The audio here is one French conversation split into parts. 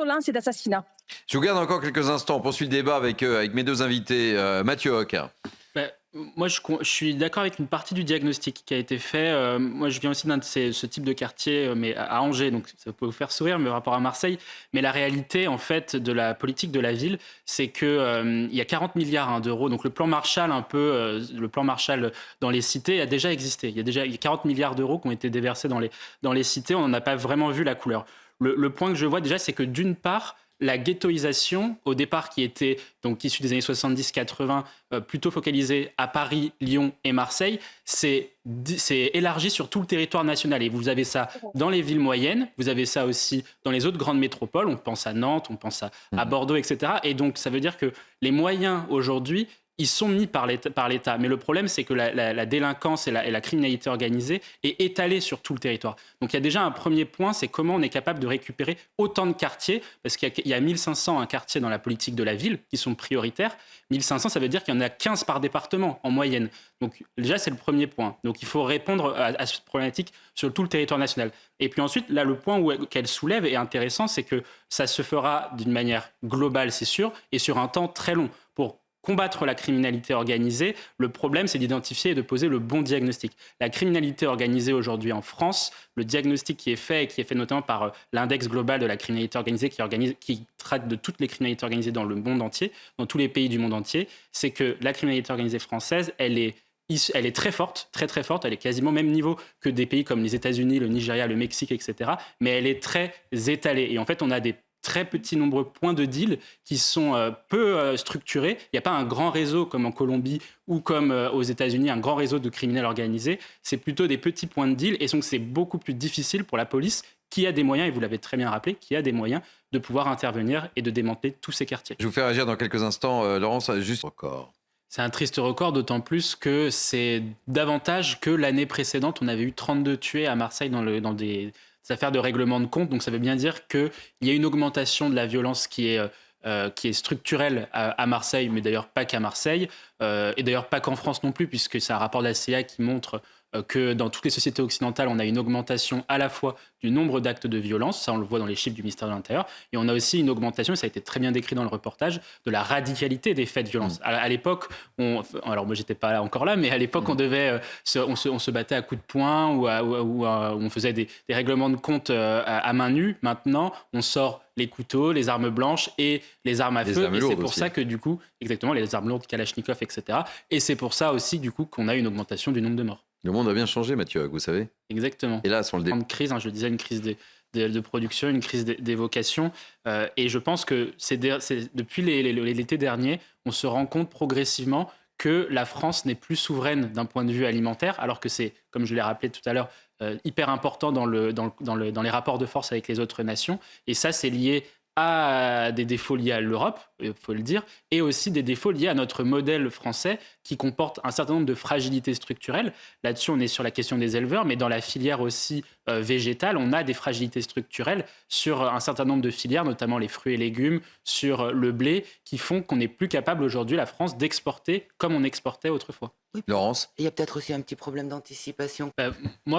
violence et d'assassinat. Je vous garde encore quelques instants. On poursuit le débat avec mes deux invités. Mathieu Hoc. Ben, moi, je suis d'accord avec une partie du diagnostic qui a été fait. Moi, je viens aussi d'un de ce type de quartier, mais à Angers, donc ça peut vous faire sourire, mais par rapport à Marseille. Mais la réalité, en fait, de la politique de la ville, c'est que il y a 40 milliards d'euros. Donc le plan Marshall, le plan Marshall dans les cités a déjà existé. Il y a 40 milliards d'euros qui ont été déversés dans les cités. On n'en a pas vraiment vu la couleur. Le point que je vois déjà, c'est que d'une part, la ghettoisation, au départ, qui était donc issue des années 70-80, plutôt focalisée à Paris, Lyon et Marseille, c'est élargi sur tout le territoire national. Et vous avez ça dans les villes moyennes, vous avez ça aussi dans les autres grandes métropoles. On pense à Nantes, on pense à Bordeaux, etc. Et donc, ça veut dire que les moyens aujourd'hui, ils sont mis par l'État. Mais le problème, c'est que la délinquance et la criminalité organisée est étalée sur tout le territoire. Donc il y a déjà un premier point, c'est comment on est capable de récupérer autant de quartiers, parce qu'il y a 1500 quartiers dans la politique de la ville qui sont prioritaires. 1500, ça veut dire qu'il y en a 15 par département en moyenne. Donc déjà, c'est le premier point. Donc il faut répondre à cette problématique sur tout le territoire national. Et puis ensuite, là, le point qu'elle soulève est intéressant, c'est que ça se fera d'une manière globale, c'est sûr, et sur un temps très long. Pour combattre la criminalité organisée, le problème, c'est d'identifier et de poser le bon diagnostic. La criminalité organisée aujourd'hui en France, le diagnostic qui est fait, et qui est fait notamment par l'index global de la criminalité organisée, qui traite de toutes les criminalités organisées dans le monde entier, dans tous les pays du monde entier, c'est que la criminalité organisée française, elle est très forte, très très forte, elle est quasiment au même niveau que des pays comme les États-Unis, le Nigeria, le Mexique, etc. Mais elle est très étalée. Et en fait, on a des très petits nombreux points de deal qui sont peu structurés. Il n'y a pas un grand réseau comme en Colombie ou comme aux États-Unis, un grand réseau de criminels organisés. C'est plutôt des petits points de deal. Et donc, c'est beaucoup plus difficile pour la police qui a des moyens, et vous l'avez très bien rappelé, qui a des moyens de pouvoir intervenir et de démanteler tous ces quartiers. Je vous fais réagir dans quelques instants. Laurence, juste record. C'est un triste record, d'autant plus que c'est davantage que l'année précédente. On avait eu 32 tués à Marseille dans des affaires de règlement de compte. Donc ça veut bien dire qu'il y a une augmentation de la violence qui est structurelle à Marseille, mais d'ailleurs pas qu'à Marseille, et d'ailleurs pas qu'en France non plus, puisque c'est un rapport de la CIA qui montre que dans toutes les sociétés occidentales, on a une augmentation à la fois du nombre d'actes de violence, ça on le voit dans les chiffres du ministère de l'Intérieur, et on a aussi une augmentation, et ça a été très bien décrit dans le reportage, de la radicalité des faits de violence. À l'époque, alors moi j'étais pas encore là, mais à l'époque on se battait à coups de poing ou on faisait des règlements de compte à main nue. Maintenant, on sort les couteaux, les armes blanches et les armes à feu. Et c'est pour ça que du coup, exactement, les armes lourdes, Kalachnikov, etc. Et c'est pour ça aussi du coup qu'on a une augmentation du nombre de morts. Le monde a bien changé, Mathieu, vous savez. Exactement. Et là, sur le une crise, je disais, une crise de production, une crise des vocations. Et je pense que depuis l'été dernier, on se rend compte progressivement que la France n'est plus souveraine d'un point de vue alimentaire, alors que c'est, comme je l'ai rappelé tout à l'heure, hyper important dans les rapports de force avec les autres nations. Et ça, c'est lié à des défauts liés à l'Europe, il faut le dire, et aussi des défauts liés à notre modèle français qui comporte un certain nombre de fragilités structurelles. Là-dessus, on est sur la question des éleveurs, mais dans la filière aussi végétale, on a des fragilités structurelles sur un certain nombre de filières, notamment les fruits et légumes, sur le blé, qui font qu'on n'est plus capable aujourd'hui, la France, d'exporter comme on exportait autrefois. Oui, Laurence. Il y a peut-être aussi un petit problème d'anticipation.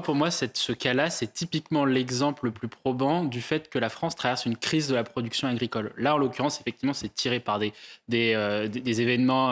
Pour moi, ce cas-là, c'est typiquement l'exemple le plus probant du fait que la France traverse une crise de la production agricole. Là, en l'occurrence, effectivement, c'est tiré par des événements,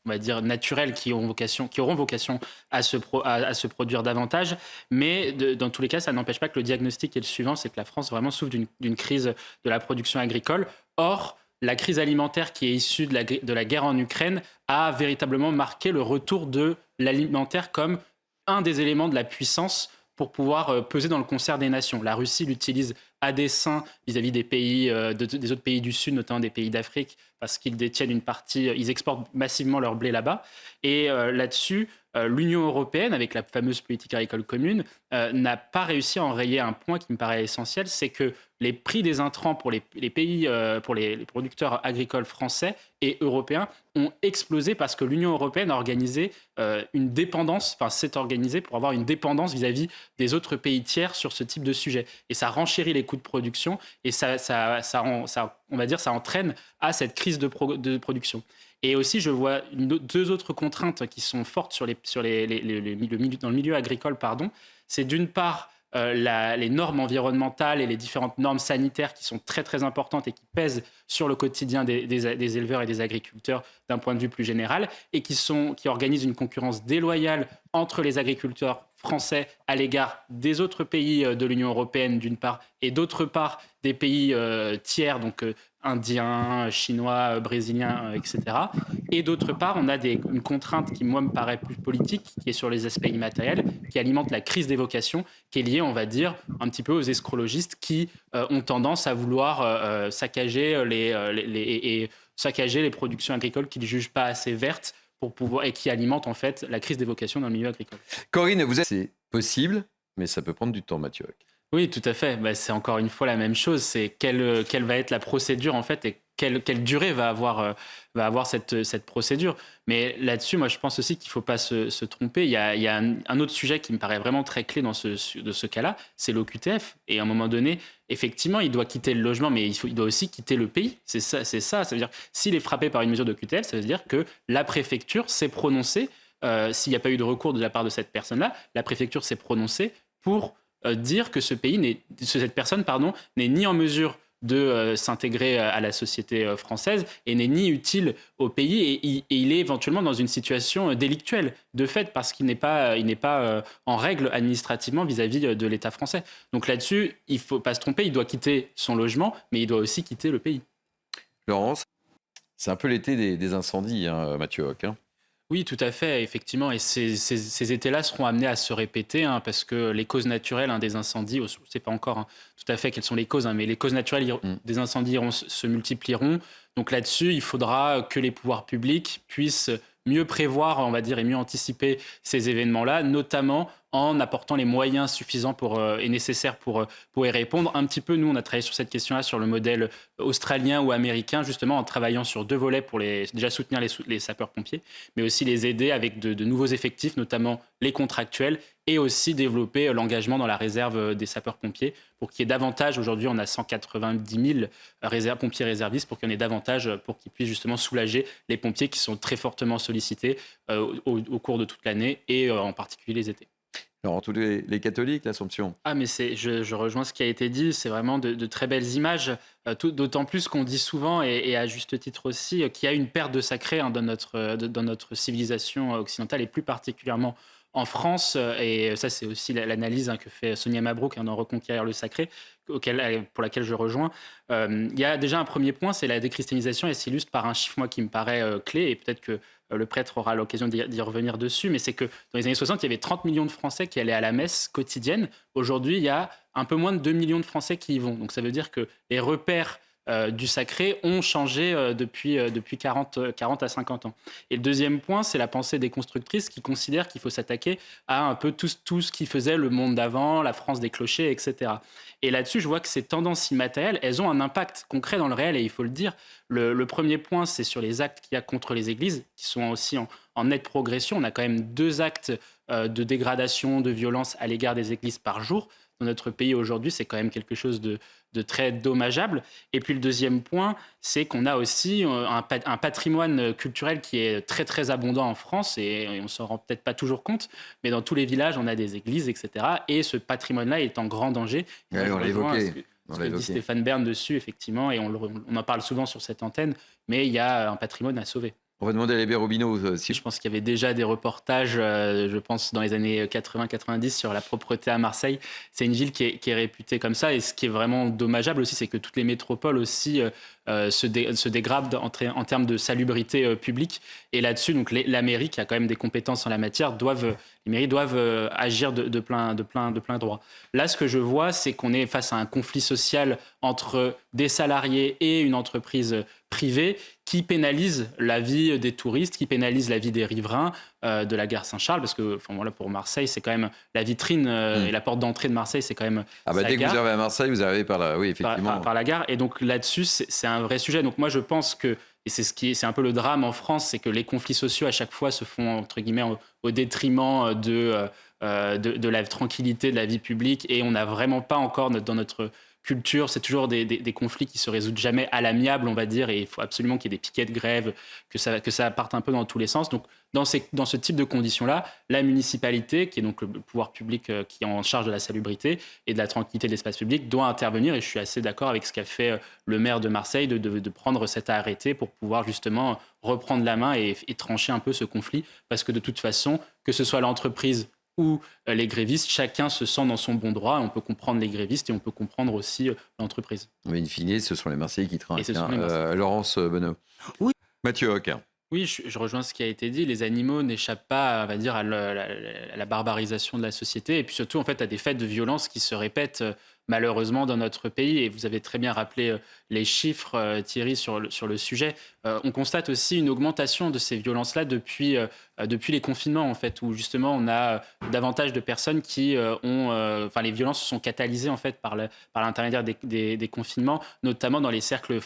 on va dire, naturels qui auront vocation à se produire davantage. Mais dans tous les cas, ça n'empêche pas que le diagnostic est le suivant, c'est que la France vraiment souffre d'une crise de la production agricole. Or, la crise alimentaire qui est issue de la guerre en Ukraine a véritablement marqué le retour de l'alimentaire comme un des éléments de la puissance pour pouvoir peser dans le concert des nations. La Russie l'utilise à dessein vis-à-vis des pays, des autres pays du Sud, notamment des pays d'Afrique, parce qu'ils détiennent une partie, ils exportent massivement leur blé là-bas. Et là-dessus, l'Union européenne, avec la fameuse politique agricole commune, n'a pas réussi à enrayer un point qui me paraît essentiel, c'est que les prix des intrants pour les pays, pour les producteurs agricoles français et européens ont explosé parce que l'Union européenne a organisé une dépendance, s'est organisée pour avoir une dépendance vis-à-vis des autres pays tiers sur ce type de sujet. Et ça renchérit les coûts de production et ça entraîne à cette crise de production. Et aussi, je vois deux autres contraintes qui sont fortes dans le milieu agricole. C'est d'une part les normes environnementales et les différentes normes sanitaires qui sont très très importantes et qui pèsent sur le quotidien des éleveurs et des agriculteurs d'un point de vue plus général et qui organisent une concurrence déloyale entre les agriculteurs français à l'égard des autres pays de l'Union européenne d'une part et d'autre part des pays tiers, donc indiens, chinois, brésiliens, etc. Et d'autre part, on a une contrainte qui, moi, me paraît plus politique, qui est sur les aspects immatériels, qui alimente la crise des vocations, qui est liée, on va dire, un petit peu aux escrologistes qui ont tendance à vouloir saccager saccager les productions agricoles qu'ils ne jugent pas assez vertes pour pouvoir, et qui alimentent en fait la crise des vocations dans le milieu agricole. Corinne, c'est possible, mais ça peut prendre du temps, Mathieu. Oui, tout à fait. C'est encore une fois la même chose. C'est quelle va être la procédure en fait et quelle durée va avoir cette procédure. Mais là-dessus, moi, je pense aussi qu'il ne faut pas se tromper. Il y a un autre sujet qui me paraît vraiment très clé de ce cas-là, c'est l'OQTF. Et à un moment donné, effectivement, il doit quitter le logement, mais il doit aussi quitter le pays. C'est ça. Ça veut dire s'il est frappé par une mesure d'OQTF, ça veut dire que la préfecture s'est prononcée. S'il n'y a pas eu de recours de la part de cette personne-là, la préfecture s'est prononcée pour dire que cette personne n'est ni en mesure de s'intégrer à la société française et n'est ni utile au pays et il est éventuellement dans une situation délictuelle de fait parce qu'il n'est pas en règle administrativement vis-à-vis de l'État français. Donc là-dessus, il ne faut pas se tromper, il doit quitter son logement, mais il doit aussi quitter le pays. Laurence, c'est un peu l'été des incendies, hein, Mathieu Hoc. Oui, tout à fait, effectivement. Et ces étés-là seront amenés à se répéter parce que les causes naturelles des incendies, on ne sait pas encore tout à fait quelles sont les causes, mais les causes naturelles des incendies se multiplieront. Donc là-dessus, il faudra que les pouvoirs publics puissent mieux prévoir, on va dire, et mieux anticiper ces événements-là, notamment en apportant les moyens suffisants et nécessaires pour y répondre. Un petit peu, nous, on a travaillé sur cette question-là, sur le modèle australien ou américain, justement, en travaillant sur 2 volets pour déjà soutenir les sapeurs-pompiers, mais aussi les aider avec de nouveaux effectifs, notamment les contractuels, et aussi développer l'engagement dans la réserve des sapeurs-pompiers pour qu'il y ait davantage. Aujourd'hui, on a 190 000 pompiers réservistes pour qu'il y en ait davantage, pour qu'ils puissent justement soulager les pompiers qui sont très fortement sollicités au cours de toute l'année et en particulier les étés. Alors, tous les catholiques, l'Assomption. Mais je rejoins ce qui a été dit, c'est vraiment de très belles images, d'autant plus qu'on dit souvent, et à juste titre aussi, qu'il y a une perte de sacré dans notre civilisation occidentale, et plus particulièrement en France, et ça c'est aussi l'analyse que fait Sonia Mabrouk dans Reconquérir le sacré, pour laquelle je rejoins. Il y a déjà un premier point, c'est la déchristianisation, et s'illustre par un chiffre moi, qui me paraît clé, et peut-être que le prêtre aura l'occasion d'y revenir dessus, mais c'est que dans les années 60, il y avait 30 millions de Français qui allaient à la messe quotidienne. Aujourd'hui, il y a un peu moins de 2 millions de Français qui y vont. Donc ça veut dire que les repères du sacré ont changé depuis 40 à 50 ans. Et le deuxième point, c'est la pensée déconstructrice qui considère qu'il faut s'attaquer à un peu tout ce qui faisait le monde d'avant, la France des clochers, etc. Et là-dessus, je vois que ces tendances immatérielles, elles ont un impact concret dans le réel, et il faut le dire. Le premier point, c'est sur les actes qu'il y a contre les églises, qui sont aussi en nette progression. On a quand même 2 actes de dégradation, de violence à l'égard des églises par jour. Dans notre pays aujourd'hui, c'est quand même quelque chose de très dommageable. Et puis le deuxième point, c'est qu'on a aussi un patrimoine culturel qui est très très abondant en France, et on ne s'en rend peut-être pas toujours compte, mais dans tous les villages, on a des églises, etc. Et ce patrimoine-là est en grand danger. Oui, on l'a évoqué. Ce que dit Stéphane Bern dessus, effectivement, et on en parle souvent sur cette antenne, mais il y a un patrimoine à sauver. On va demander à Hébert Robineau si... Je pense qu'il y avait déjà des reportages, je pense, dans les années 80-90 sur la propreté à Marseille. C'est une ville qui est réputée comme ça. Et ce qui est vraiment dommageable aussi, c'est que toutes les métropoles aussi se dégradent en termes de salubrité publique. Et là-dessus, donc, la mairie, qui a quand même des compétences en la matière, les mairies doivent agir de plein droit. Là, ce que je vois, c'est qu'on est face à un conflit social entre des salariés et une entreprise privée qui pénalise la vie des touristes, qui pénalise la vie des riverains de la gare Saint-Charles, parce que pour Marseille, c'est quand même la vitrine et la porte d'entrée de Marseille, c'est quand même dès que vous arrivez à Marseille, vous arrivez par la gare. Et donc là-dessus, c'est un vrai sujet. Donc moi, je pense que, et c'est un peu le drame en France, c'est que les conflits sociaux à chaque fois se font entre guillemets au détriment de la tranquillité de la vie publique, et on n'a vraiment pas encore dans notre culture, c'est toujours des conflits qui se résoudent jamais à l'amiable, on va dire, et il faut absolument qu'il y ait des piquets de grève, que ça parte un peu dans tous les sens. Donc, dans ce type de conditions-là, la municipalité, qui est donc le pouvoir public qui est en charge de la salubrité et de la tranquillité de l'espace public, doit intervenir. Et je suis assez d'accord avec ce qu'a fait le maire de Marseille de prendre cet arrêté pour pouvoir justement reprendre la main et trancher un peu ce conflit. Parce que de toute façon, que ce soit l'entreprise ou les grévistes, chacun se sent dans son bon droit. On peut comprendre les grévistes et on peut comprendre aussi l'entreprise. Mais in fine, ce sont les Marseillais qui trinquent. Et ce sont les Marseillais. Laurence Bonneau. Oui. Mathieu Hoc. Oui, je rejoins ce qui a été dit. Les animaux n'échappent pas, on va dire, à la barbarisation de la société et puis surtout en fait à des faits de violence qui se répètent malheureusement dans notre pays. Et vous avez très bien rappelé les chiffres, Thierry, sur le sujet. On constate aussi une augmentation de ces violences-là depuis les confinements, en fait, où justement on a davantage de personnes qui les violences sont catalysées en fait par l'intermédiaire des confinements, notamment dans les cercles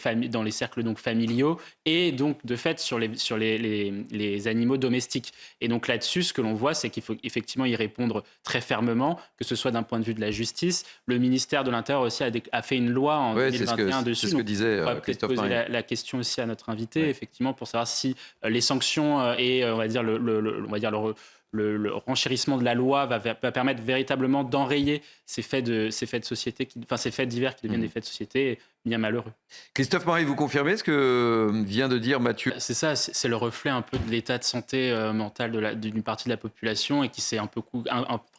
donc familiaux et donc de fait sur les animaux domestiques. Et donc là-dessus, ce que l'on voit, c'est qu'il faut effectivement y répondre très fermement, que ce soit d'un point de vue de la justice. Le ministère de l'Intérieur aussi a fait une loi en 2021 dessus. C'est ce que disait on va Christophe peut-être poser Maé. la question aussi à notre invité, effectivement, pour savoir si les sanctions et on va dire le renchérissement de la loi va permettre véritablement d'enrayer ces faits de société, ces faits divers qui deviennent des faits de société bien malheureux. Christophe Maé, vous confirmez ce que vient de dire Mathieu? C'est ça, c'est le reflet un peu de l'état de santé mentale d'une partie de la population et qui s'est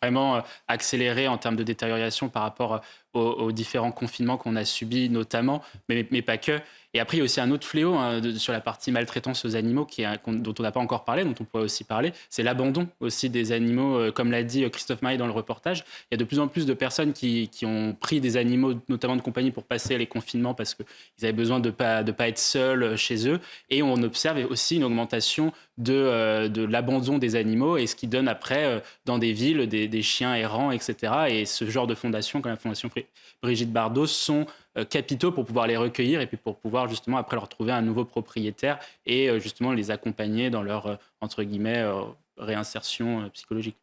vraiment accéléré en termes de détérioration par rapport aux différents confinements qu'on a subis notamment, mais pas que. Et après, il y a aussi un autre fléau sur la partie maltraitance aux animaux dont on n'a pas encore parlé, dont on pourrait aussi parler, c'est l'abandon aussi des animaux. Comme l'a dit Christophe Maé dans le reportage, il y a de plus en plus de personnes qui ont pris des animaux, notamment de compagnie, pour passer les confinements parce qu'ils avaient besoin de pas être seuls chez eux. Et on observe aussi une augmentation de l'abandon des animaux, et ce qui donne après, dans des villes, des chiens errants, etc. Et ce genre de fondations, comme la Fondation Brigitte Bardot, sont capitaux pour pouvoir les recueillir et puis pour pouvoir justement après leur trouver un nouveau propriétaire et justement les accompagner dans leur, entre guillemets, réinsertion psychologique.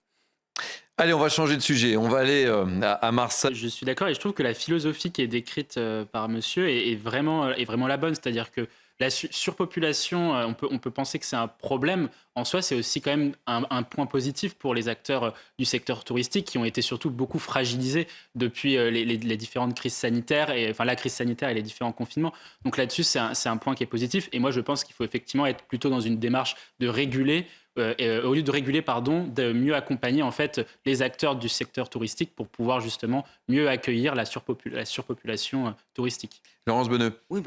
Allez, on va changer de sujet. On va aller à Marseille. Je suis d'accord et je trouve que la philosophie qui est décrite par monsieur est vraiment la bonne. C'est-à-dire que la surpopulation, on peut penser que c'est un problème. En soi, c'est aussi quand même un point positif pour les acteurs du secteur touristique qui ont été surtout beaucoup fragilisés depuis les différentes crises sanitaires, la crise sanitaire et les différents confinements. Donc là-dessus, c'est un point qui est positif. Et moi, je pense qu'il faut effectivement être plutôt dans une démarche de réguler, au lieu de réguler, de mieux accompagner en fait les acteurs du secteur touristique pour pouvoir justement mieux accueillir la surpopulation touristique. Laurence Bonneau. Oui,